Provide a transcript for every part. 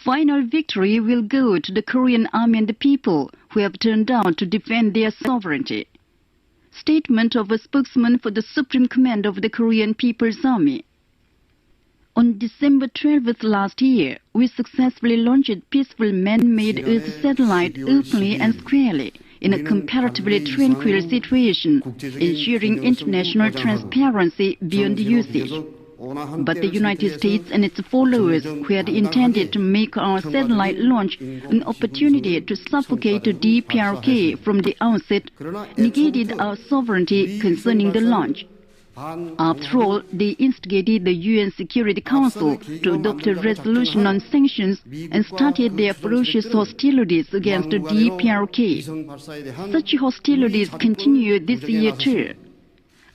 final victory will go to the Korean army and the people who have turned out to defend their sovereignty. Statement of a spokesman for the Supreme Command of the Korean People's Army. On December 12th last year, we successfully launched peaceful man-made Earth satellite openly and squarely in a comparatively tranquil situation, ensuring international transparency beyond usage. But the United States and its followers, who had intended to make our satellite launch an opportunity to suffocate the DPRK from the outset, negated our sovereignty concerning the launch. After all, they instigated the UN Security Council to adopt a resolution on sanctions and started their ferocious hostilities against the DPRK. Such hostilities continue this year too.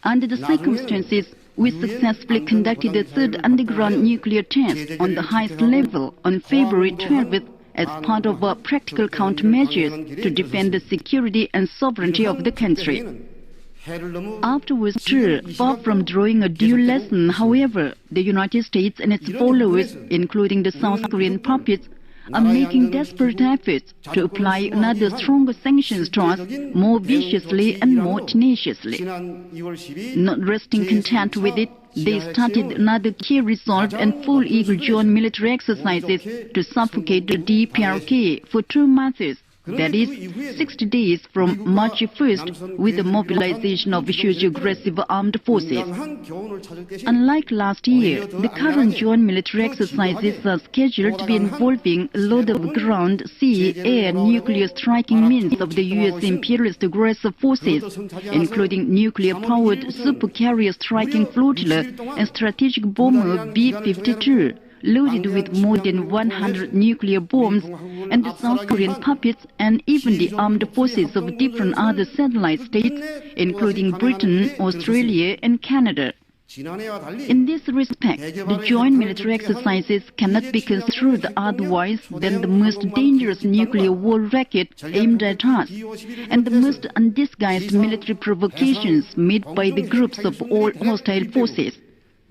Under the circumstances, we successfully conducted the third underground nuclear test on the highest level on February 12th as part of our practical countermeasures to defend the security and sovereignty of the country. Afterwards, too, far from drawing a due lesson, however, the United States and its followers, including the South Korean puppets, are making desperate efforts to apply another stronger sanctions to us more viciously and more tenaciously. Not resting content with it, they started another key resolve and full Eagle joint military exercises to suffocate the DPRK for 2 months. That is, 60 days from March 1st, with the mobilization of huge aggressive armed forces. Unlike last year, the current joint military exercises are scheduled to be involving a lot of ground, sea, air, nuclear striking means of the U.S. imperialist aggressive forces, including nuclear-powered supercarrier striking flotilla and strategic bomber B-52. Loaded with more than 100 nuclear bombs, and the South Korean puppets and even the armed forces of different other satellite states, including Britain, Australia and Canada. In this respect, the joint military exercises cannot be construed otherwise than the most dangerous nuclear war racket aimed at us, and the most undisguised military provocations made by the groups of all hostile forces.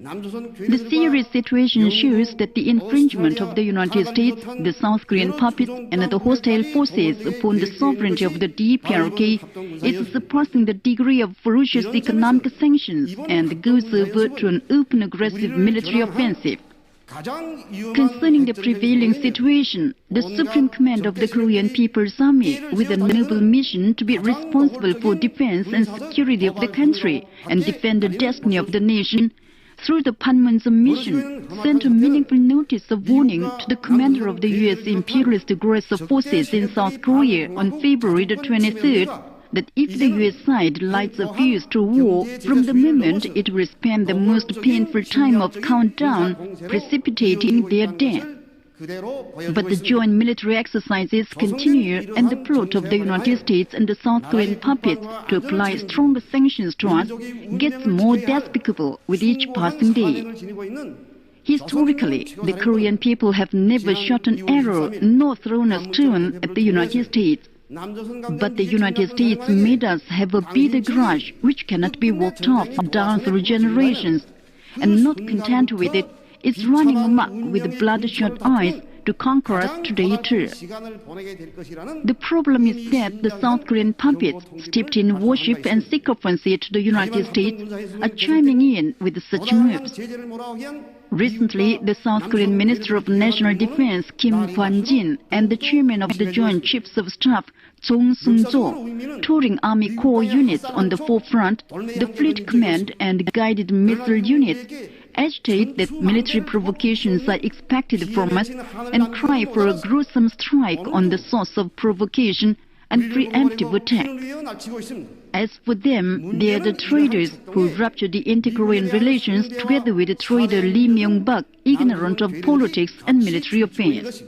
The serious situation shows that the infringement of the United States, the South Korean puppets and the hostile forces upon the sovereignty of the DPRK is surpassing the degree of ferocious economic sanctions and goes over to an open aggressive military offensive. Concerning the prevailing situation, the Supreme Command of the Korean People's Army, with a noble mission to be responsible for defense and security of the country and defend the destiny of the nation, through the Panmunjom mission, sent a meaningful notice of warning to the commander of the U.S. imperialist aggressive forces in South Korea on February the 23rd that if the U.S. side lights a fuse to war, from the moment it will spend the most painful time of countdown, precipitating their death. But the joint military exercises continue, and the plot of the United States and the South Korean puppets to apply stronger sanctions to us gets more despicable with each passing day. Historically, the Korean people have never shot an arrow nor thrown a stone at the United States. But the United States made us have a bitter grudge which cannot be walked off down through generations, and not content with it, is running amok with bloodshot eyes to conquer us today too. The problem is that the South Korean puppets, steeped in worship and sycophancy to the United States, are chiming in with such moves. Recently, the South Korean Minister of National Defense, Kim Kwan-jin, and the Chairman of the Joint Chiefs of Staff, Chung Sung-jo, touring Army Corps units on the forefront, the Fleet Command and guided missile units, agitate that military provocations are expected from us and cry for a gruesome strike on the source of provocation and preemptive attack. As for them, they are the traitors who ruptured the inter-Korean relations together with the traitor Lee Myung-bak, ignorant of politics and military affairs.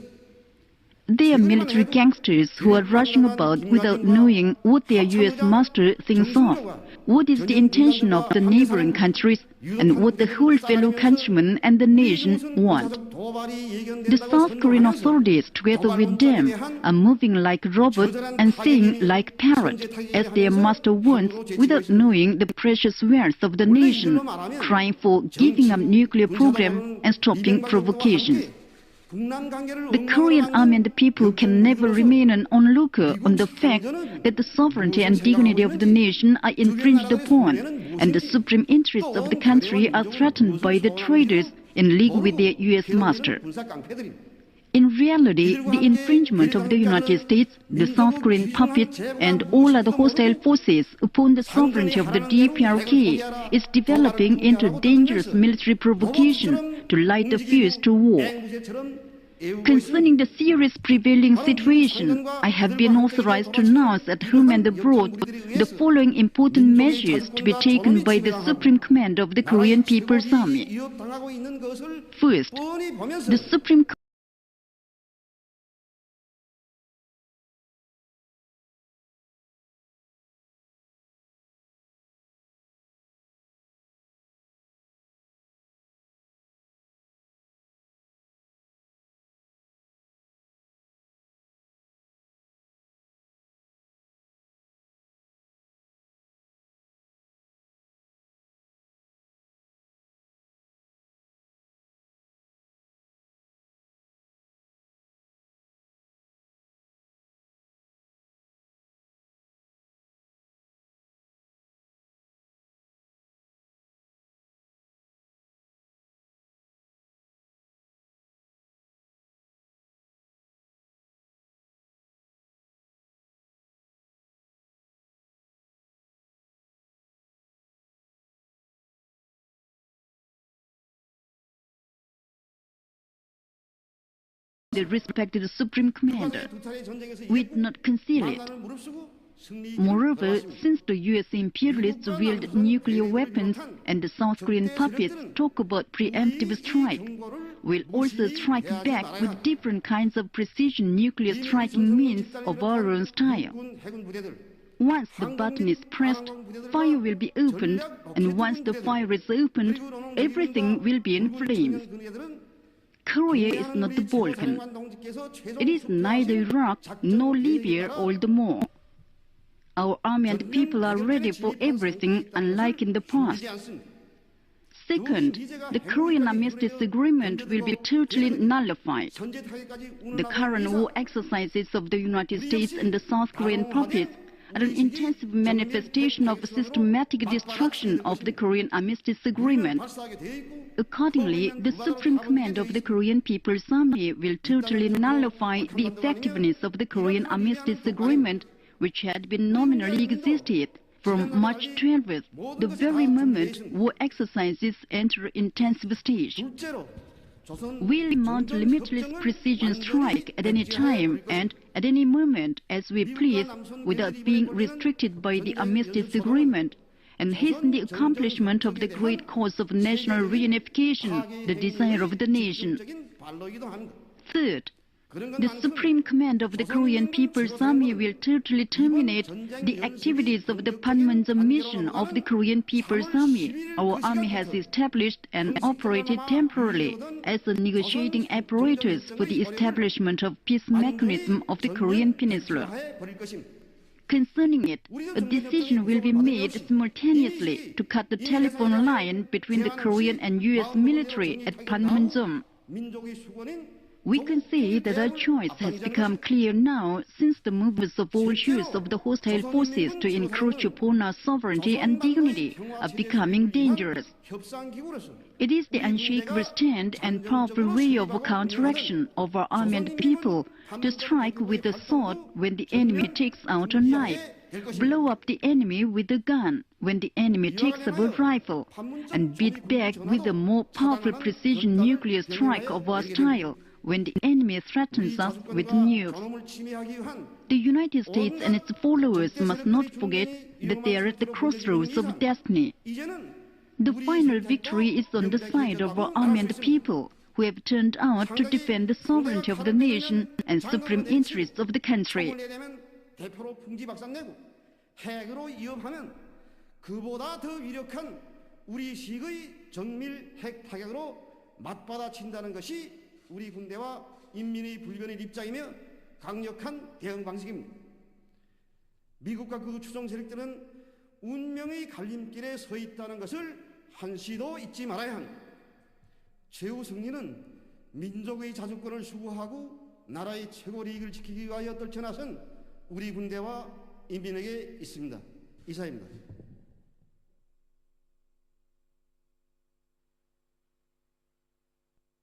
They are military gangsters who are rushing about without knowing what their U.S. master thinks of, what is the intention of the neighboring countries, and what the whole fellow countrymen and the nation want. The South Korean authorities, together with them, are moving like robots and saying like parrots, as their master wants, without knowing the precious wealth of the nation, crying for giving up nuclear program and stopping provocations. The Korean army and the people can never remain an onlooker on the fact that the sovereignty and dignity of the nation are infringed upon, and the supreme interests of the country are threatened by the traitors in league with their U.S. master. In reality, the infringement of the United States, the South Korean puppets, and all other hostile forces upon the sovereignty of the DPRK is developing into dangerous military provocation to light the fuse to war. Concerning the serious prevailing situation, I have been authorized to announce at home and abroad the following important measures to be taken by the Supreme Command of the Korean People's Army. First, the Supreme respect to the Supreme Commander. We did not conceal it. Moreover, since the U.S. imperialists wield nuclear weapons and the South Korean puppets talk about preemptive strike, we'll also strike back with different kinds of precision nuclear striking means of our own style. Once the button is pressed, fire will be opened, and once the fire is opened, everything will be in flames. Korea is not the Balkan. It is neither Iraq nor Libya all the more. Our army and people are ready for everything, unlike in the past. Second, the Korean Armistice Agreement will be totally nullified. The current war exercises of the United States and the South Korean puppets are an intensive manifestation of systematic destruction of the Korean Armistice Agreement. Accordingly, the Supreme Command of the Korean People's Army will totally nullify the effectiveness of the Korean Armistice Agreement, which had been nominally existed from March 12th, the very moment war exercises enter intensive stage. We'll mount limitless precision strike at any time and at any moment as we please without being restricted by the Armistice Agreement, and hasten the accomplishment of the great cause of national reunification, the desire of the nation. Third, the Supreme Command of the Korean People's Army will totally terminate the activities of the Panmunjom mission of the Korean People's Army. Our army has established and operated temporarily as a negotiating apparatus for the establishment of peace mechanism of the Korean Peninsula. Concerning it, a decision will be made simultaneously to cut the telephone line between the Korean and U.S. military at Panmunjom. We can say that our choice has become clear now since the movements of all hues of the hostile forces to encroach upon our sovereignty and dignity are becoming dangerous. It is the unshakable stand and powerful way of counteraction of our army and people to strike with a sword when the enemy takes out a knife, blow up the enemy with a gun when the enemy takes up a rifle, and beat back with a more powerful precision nuclear strike of our style when the enemy threatens us with nukes. The United States and its followers must not forget that they are at the crossroads of destiny. The final victory is on the side of our army and people, who have turned out to defend the sovereignty of the nation and supreme interests of the country. 우리 군대와 인민의 불변의 입장이며 강력한 대응 방식입니다. 미국과 그 추종 세력들은 운명의 갈림길에 서 있다는 것을 한시도 잊지 말아야 합니다. 최후 승리는 민족의 자주권을 수호하고 나라의 최고利益을 지키기 위하여 떨쳐나선 우리 군대와 인민에게 있습니다. 이사입니다.